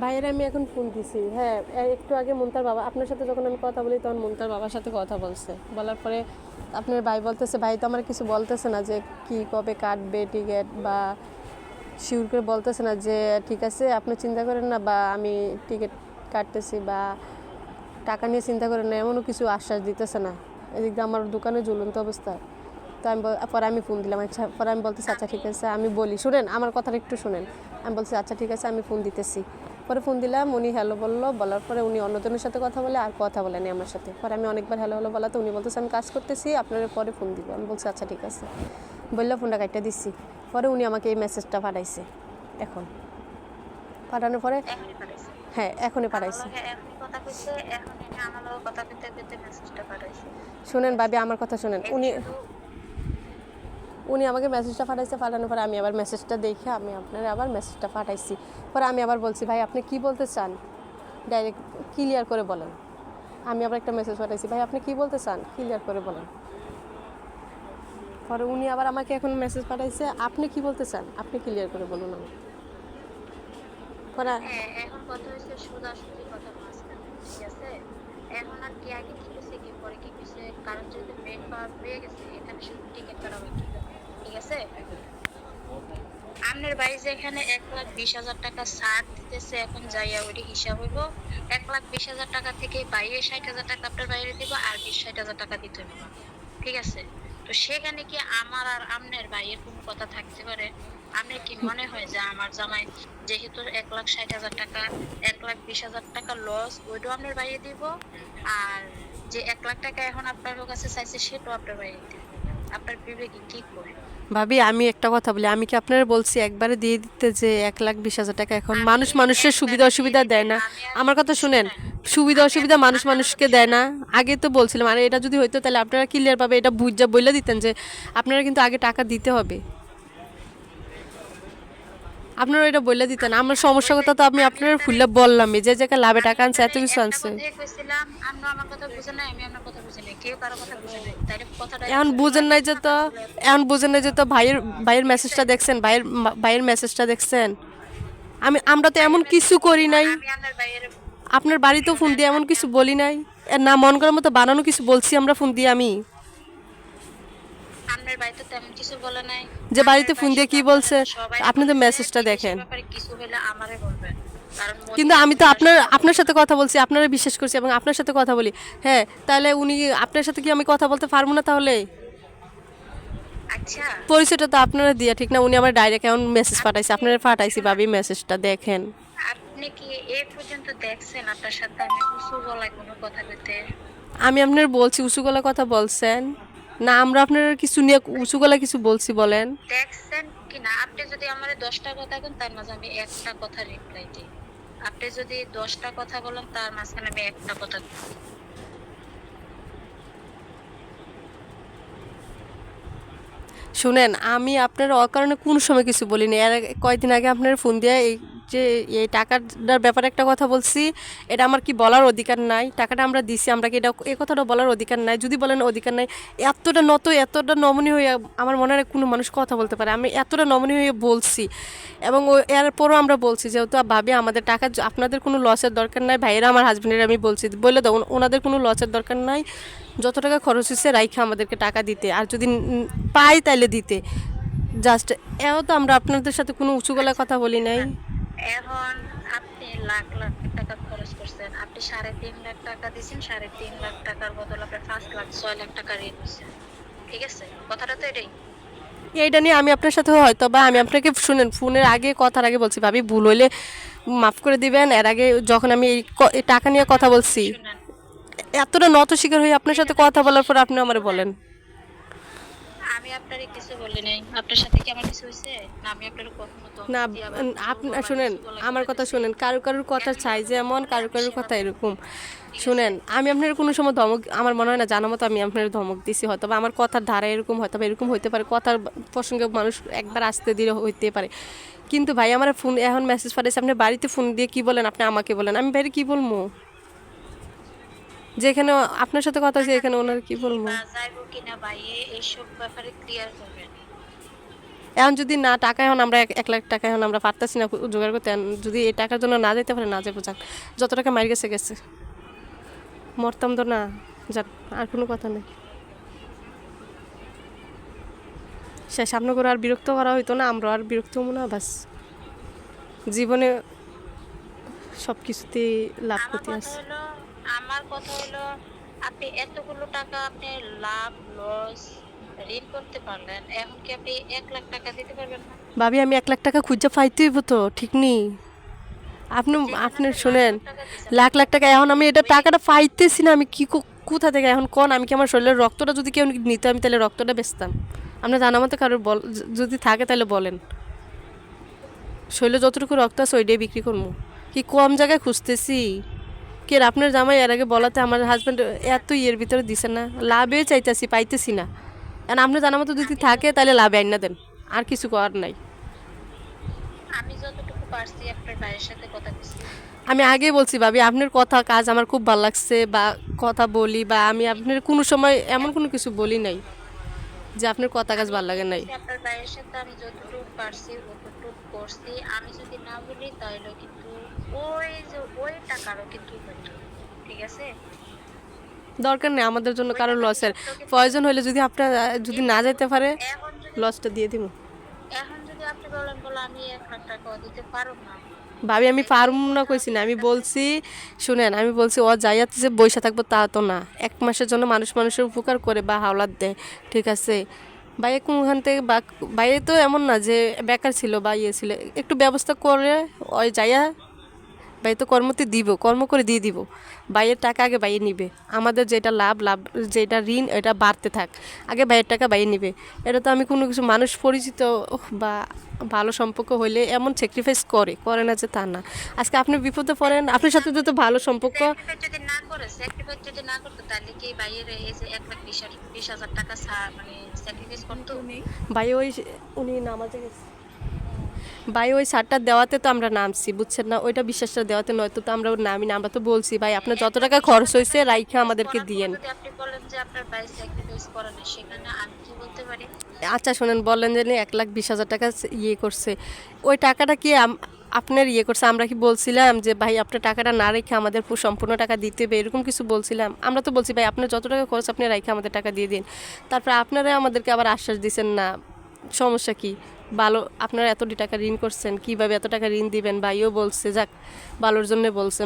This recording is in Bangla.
ভাইয়ের আমি এখন ফোন দিছি। হ্যাঁ, একটু আগে মুনতার বাবা আপনার সাথে যখন আমি কথা বলি তখন মুনতার বাবার সাথে কথা বলছে, বলার পরে আপনার ভাই বলতেছে, ভাই তো আমার কিছু বলতেছে না যে কি কবে কাটবে টিকিট, বা শিওর করে বলতেছে না যে ঠিক আছে আপনি চিন্তা করেন না, বা আমি টিকিট কাটতেছি, বা টাকা নিয়ে চিন্তা করেন না, এমনও কিছু আশ্বাস দিতেছে না। এদিক দিয়ে আমার দোকানে ঝুলন্ত অবস্থা। তো আমি পরে আমি ফোন দিলাম, আচ্ছা পরে আমি বলতেছি আচ্ছা ঠিক আছে, আমি বলি শুনেন আমার কথাটা একটু শুনেন। আমি বলছি আচ্ছা ঠিক আছে আমি ফোন দিতেছি। পরে ফোন দিলাম, উনি হ্যালো বললো, বলার পরে উনি অন্যজনের সাথে কথা বলে আর কথা বলেনি আমার সাথে। পরে আমি অনেকবার হ্যালো হ্যালো বলাতে উনি বলতেছে আমি কাজ করতেছি, আপনার পরে ফোন দিব। আমি বলছি আচ্ছা ঠিক আছে বললে ফোনটা কাটতে দিচ্ছি। পরে উনি আমাকে এই মেসেজটা পাঠাইছে এখন। পাঠানোর পরে হ্যাঁ এখনই পাঠাইছে। শুনেন ভাবি আমার কথা শুনেন, উনি উনি আমাকে মেসেজটা পাঠাইছে, পাঠানোর পরে আমি আবার মেসেজটা দেখে আমি আপনার আবার মেসেজটা পাঠাইছি। পরে আমি আবার বলছি ভাই আপনি কি বলতে চান ডাইরেক্ট ক্লিয়ার করে বলেন। আমি আবার একটা মেসেজ পাঠাইছি, ভাই আপনি কি বলতে চান ক্লিয়ার করে বলেন। পরে উনি আবার আমাকে এখন মেসেজ পাঠাইছে, আপনি কি বলতে চান আপনি ক্লিয়ার করে বলুন আমাকে। পরে এখন কথা হচ্ছে সোজাসুজি কথা মাঝখানে, ঠিক আছে? এখন আর কি আগে কি হয়েছে কি পরে কি হয়েছে, কারণ যেহেতু মেন পাওয়ার হয়ে গেছে এখানে শুধু টিকিট কাটা বাকি, ঠিক আছে? আপনার ভাই যে এখানে 1,20,000 টাকা ছাড় দিতেছে, এখন যাইয়া ওইটি হিসাব হইব 1,20,000 টাকা থেকে বাইরে 60,000 টাকা আপনার বাইরে দিব আর 60,000 টাকা দিতে হবে, ঠিক আছে? তো সেখানে কি আমার আর আপনার ভাইয়ের কোনো কথা থাকতে পারে? আপনার কি মনে হয় যে আমার জামাই যেহেতু 1,60,000 টাকা 1,20,000 টাকা লস ওইটাও আপনার বাইরে দিব, আর যে 1,00,000 টাকা এখন আপনার কাছে চাইছে সেটাও আপনার বাইরে দিব? আপনার বিবেকে কি করে? ভাবি আমি একটা কথা বলি, আমি কি আপনারা বলছি একবারে দিয়ে দিতে যে 1,20,000 টাকা? এখন মানুষ মানুষের সুবিধা অসুবিধা দেয় না। আমার কথা শুনেন, সুবিধা অসুবিধা মানুষ মানুষকে দেয় না। আগে তো বলছিলাম, আর এটা যদি হইতো তাহলে আপনারা ক্লিয়ার পাবে এটা বুঝা বলে দিতেন যে আপনারা কিন্তু আগে টাকা দিতে হবে, আপনারা এটা বলে দিতেন। আমার সমস্যার কথা তো আমি আপনারা খুললে বললামই, যে জায়গায় লাভে টাকা আনছে এত কিছু একটা আনছে। কথাই কইছিলাম, আপনি আমার কথা বুঝেন নাই, আমি আপনার কথা বুঝি নাই, কেউ কারো কথা বুঝে নাই, তাইলে কথাটা এখন বুঝেন নাই যে তো, এখন বুঝেন নাই যে তো ভাইয়ের ভাইয়ের মেসেজটা দেখছেন, ভাইয়ের মেসেজটা দেখছেন। আমরা তো এমন কিছু করি নাই, আমি আপনার ভাইয়ের আপনার বাড়িতেও ফোন শুনেন, দিয়ে এমন আমি কিছু বলি নাই। এর না মন করার মতো বানানো কিছু বলছি আমরা ফোন দিয়ে আমি, আপনার ভাই তো তেমন কিছু বলে নাই। যে আপনার বাড়িতে ভাই ফোন দিয়ে শুধু কি আপনাদের বলছে সবাইরে আপনাদের বলছে মেসেজটা জিনিসের দেখেন। ব্যাপারে কিছু হলে আমারে বলবেন, কারণ কিন্তু আমি তো মধ্যস্থতার আপনার সুযোগ আপনার নেই। সাথে কথা বলছি, আপনারা বিশ্বাস করছি এবং আপনার সাথে কথা বলি। হ্যাঁ তাহলে উনি আপনার সাথে কি আমি কথা বলতে পারবো না তাহলে? আচ্ছা, পরিচয়টা তো আপনারা দিয়ে ঠিক না, উনি আমার ডাইরেক্ট এমন মেসেজ পাঠাইছে, আপনি আপনারা পাঠাইছি শুনেন, ভাবি মেসেজটা দেখেন। আপনি কি এ পর্যন্ত দেখছেন আপনার সাথে আমি উঁচু গলায় কোনো কথা কইতে? আমি আপনার বলছি উঁচু গলা কথা বলছেন না, আমরা আপনার কিছু নিয়ে উঁচু গলা কিছু বলছি বলেন। দেখছেন কিনা? আপনি যদি আমারে 10টা কথা কেন তার মাঝে আমি একটা কথা রিপ্লাই দিই, আপনি যদি 10টা কথা বলেন তার মাঝখানে আমি একটা কথা দিই। শুনেন আমি আপনার অকারণে কোনো সময় কিছু বলিনি। এর কয়েকদিন আগে আপনার ফোন দিয়ে এই যে এই টাকাটার ব্যাপারে একটা কথা বলছি, এটা আমার কি বলার অধিকার নাই? টাকাটা আমরা দিছি, আমরা কি এটা এই কথাটা বলার অধিকার নাই? যদি বলেন অধিকার নাই, এতটা নমনীয় হয়ে আমার মনে হয় কোনো মানুষ কথা বলতে পারে, আমি এতটা নমনীয় হয়ে বলছি। এবং এরপরও আমরা বলছি যেহেতু ভাবি আমাদের টাকা আপনাদের কোনো লসের দরকার নাই, ভাইয়েরা আমার হাজব্যান্ডের আমি বলছি বলে দাও ওনাদের কোনো লসের দরকার নাই, যত টাকা খরচ হচ্ছে রাইখা আমাদেরকে টাকা দিতে, আর যদি পাই তাইলে দিতে। জাস্ট এও তো আমরা আপনাদের সাথে কোনো উঁচু গলায় আচ্ছা কথা বলি নাই। শুনেন, এখন আপনি লাখ লাখ টাকা খরচ করছেন, আপনি 3.5 লাখ টাকা দিয়েছেন, 3.5 লাখ টাকার বদল আপনার 5,06,00,000 টাকা ঋণ হচ্ছে, ঠিক আছে? কথাটা তো এটাই। এইটা নিয়ে আমি আপনার সাথে হয়তো বা আমি আপনাকে শুনেন ফোনের আগে কথার আগে বলছি ভাবি ভুল হইলে মাফ করে দিবেন। এর আগে যখন আমি এই টাকা নিয়ে কথা বলছি, শুনেন, এতটা নত শিকার হয়ে আপনার সাথে এখানে কথা বলার পর আপনি আমার শুনেন, বলেন। আমি আপনারে কিছু বলি নাই, আপনার সাথে কি আমার কিছু হয়েছে না? আমি আপনার কখনো না ধমক দিয়ে আবার আপনি জোর গলায় শুনেন উঁচু গলায় আমার কথা কথা দিছি? শুনেন, কারো কারোর কথা এখন চাই যতটুকু যেমন, বলে কারো আমি কারোর কথা সীমাবদ্ধ, এরকম। ঠিক আছে? শুনেন আমি আপনার কোনো সময় ধমক, আমার মনে হয় না জানা মতো আমি আপনার ধমক দিছি, হয়তো বা আমার কথার ধারা এরকম, হয়তো বা এরকম হইতে পারে, কথার প্রসঙ্গে মানুষ একবার আসতে দিলে হইতে পারে। কিন্তু ভাই আমার ফোন এখন মেসেজ পাঠাইছে, আপনি বাড়িতে ফোন দিয়ে কি বলেন আপনি আমাকে বলেন, আমি বাইরে কি বলবো? যেখানে আপনার সাথে কথা হয়েছে এখানে ওনার কি কি বলবো? বা যাইবো কিনা ভাইয়ে এইসব ব্যাপারে ক্লিয়ার করবেন। এখন যদি না টাকা এখন আমরা 1 লাখ টাকা এখন আমরা পারতেছি না জোগাড় করতে, এখন যদি এই টাকার জন্য না যেতে পারে না যাবো, যাক যত টাকা মার গেছে গেছে, মরতাম তো না, যাক আর কোনো কথা নেই। সে সামনে করে আর বিরক্ত করা হইতো না, আমরা আর বিরক্ত হবো না, বাস জীবনে সব কিছুতেই লাভ ক্ষতি আছে। আমার কথা হলো আপনি এতগুলো টাকা আপনি লাভ লস ঋণ করতে পারলেন, এখন কি আপনি 1 লাখ টাকা দিতে পারবেন না? ভাবি আমি 1 লাখ টাকা খুঁজে পাইতে হইব তো, ঠিক নেই? আপনি আপনি শোনেন, লাখ লাখ টাকা এখন আমি এটা টাকাটা পাইতেছি না, আমি কি কোথা থেকে এখন কোন, আমি কি আমার শরীরের রক্তটা যদি কেউ নিতে আমি তাহলে রক্তটা বেচতাম? আপনার জানা মতো কারোর যদি থাকে তাহলে বলেন, শরীরে যতটুকু রক্ত আছে ওইটাই বিক্রি করবো, কি কম জায়গায় খুঁজতেছি? কে আপনার জামাই এর আগে বলাতে আমার হাজব্যান্ড এত ইয়ের ভিতরে দিছে না, লাভে চাইতেছি পাইতেছি না, এখন আপনার জানা মতো যদি থাকে তাহলে লাভে আইনা দেন, আর কিছু করার নাই। আমি যতটুকু পারছি আপনার ভাইয়ের সাথে কথা বলছি। আমি আগেই বলছি ভাবি আপনার কথা কাজ আমার খুব ভালো লাগছে, বা কথা বলি, বা আমি আপনার কোনো সময় এমন কোনো কিছু বলি নাই যে আপনার কথা কাজ ভালো লাগে নাই। আপনার ভাইয়ের সাথে আমি যতটুকু পারছি ততটুকু করছি, আমি যদি না বলি তাহলে কিন্তু ওই যে ওই টাকারও কিন্তু হতো, ঠিক আছে? দরকার নেই আমাদের জন্য কারো লসের, প্রয়োজন হলে যদি আপনার যদি না যেতে পারে এখন যদি লসটা দিয়ে দিব। এখন যদি আপনি বলেন বলে আমি 1 লাখ টাকা দিতে পারব না, ভাবি আমি পারুম না কইছি না, আমি বলছি শুনেন, আমি বলছি ও যাইয়াতে যে বইসা থাকবো তা তো না, 1 মাসের জন্য মানুষ মানুষের উপকার করে বা হাওলাত দেয়, ঠিক আছে? বাইরে কোনখান থেকে বা বাইরে তো এমন না যে বেকার ছিল বা ইয়ে ছিল, একটু ব্যবস্থা করে ওই যাইয়া ভাই তো কর্মতে দিব, কর্ম করে দিয়ে দিব, বাইয়ের টাকা আগে বাইয়ে নিবে, আমাদের যেটা লাভ লাভ যেটা ঋণ এটা বাড়তে থাক, আগে বাইয়ের টাকা বাইয়ে নিবে। এটা তো আমি কোনো কিছু মানুষ পরিচিত বা ভালো সম্পর্ক হইলে এমন স্যাক্রিফাইস করে না যে তা না, আজকে আপনি বিপদে পড়েন, আপনার সাথে তো ভালো সম্পর্ক। স্যাক্রিফাইস যদি না করতো তাহলে কি ভাইয়ের এই যে 1,20,000 টাকা মানে স্যাক্রিফাইস করতো? ভাই ওই উনি নামাজে গেছে, ভাই ওই সারটা দেওয়াতে তো আমরা নামছি, বুঝছেন না? ওইটা বিশ্বাসটা দেওয়াতে নয়তো তো আমরা নামি না, আমরা তো বলছি ভাই আপনার যত টাকা খরচ হয়েছে রাইখা আমাদেরকে দিয়েন। যদি আপনি বলেন যে আপনার ভাই স্যাক্রিফাইস করে না, সেখানে আমি কি বলতে পারি? আচ্ছা শোনেন, বললেন যে 1,20,000 টাকা ইয়ে করছে, ওই টাকাটা কি আপনার ইয়ে করছে? আমরা কি বলছিলাম যে ভাই আপনার টাকাটা না রেখে আমাদের সম্পূর্ণ টাকা দিতে হবে, এরকম কিছু বলছিলাম? আমরা তো বলছি ভাই আপনার যত টাকা খরচ আপনি রেখে আমাদের টাকা দিয়ে দিন, তারপরে আপনারা আমাদেরকে আবার আশ্বাস দিচ্ছেন না, সমস্যা কি? ভালো আপনারা এতটি টাকা ঋণ করছেন, কিভাবে এত টাকা ঋণ দিবেন? ভাইও বলছে যাক ভালোর জন্য বলছেন।